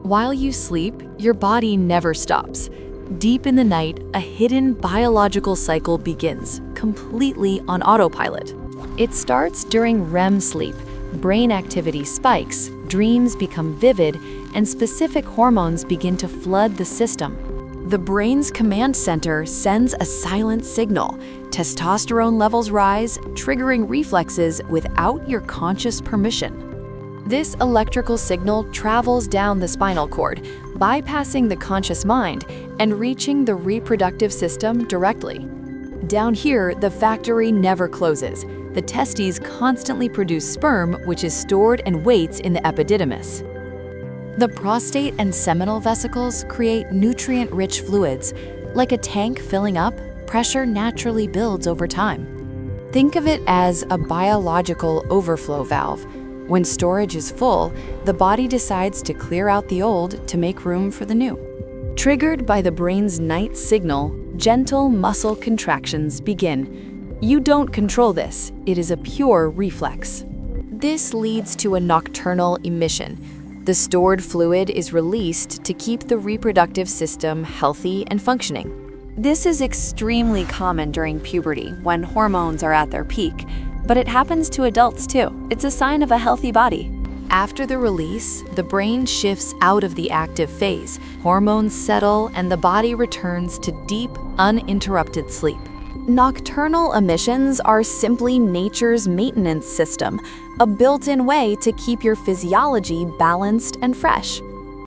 While you sleep, your body never stops. Deep in the night, a hidden biological cycle begins, completely on autopilot. It starts during REM sleep. Brain activity spikes, dreams become vivid, and specific hormones begin to flood the system. The brain's command center sends a silent signal. Testosterone levels rise, triggering reflexes without your conscious permission. This electrical signal travels down the spinal cord, bypassing the conscious mind and reaching the reproductive system directly. Down here, the factory never closes. The testes constantly produce sperm, which is stored and waits in the epididymis. The prostate and seminal vesicles create nutrient-rich fluids. Like a tank filling up, pressure naturally builds over time. Think of it as a biological overflow valve. When storage is full, the body decides to clear out the old to make room for the new. Triggered by the brain's night signal, gentle muscle contractions begin. You don't control this, it is a pure reflex. This leads to a nocturnal emission. The stored fluid is released to keep the reproductive system healthy and functioning. This is extremely common during puberty, when hormones are at their peak, but it happens to adults too. It's a sign of a healthy body. After the release, the brain shifts out of the active phase, hormones settle, and the body returns to deep, uninterrupted sleep. Nocturnal emissions are simply nature's maintenance system, a built-in way to keep your physiology balanced and fresh.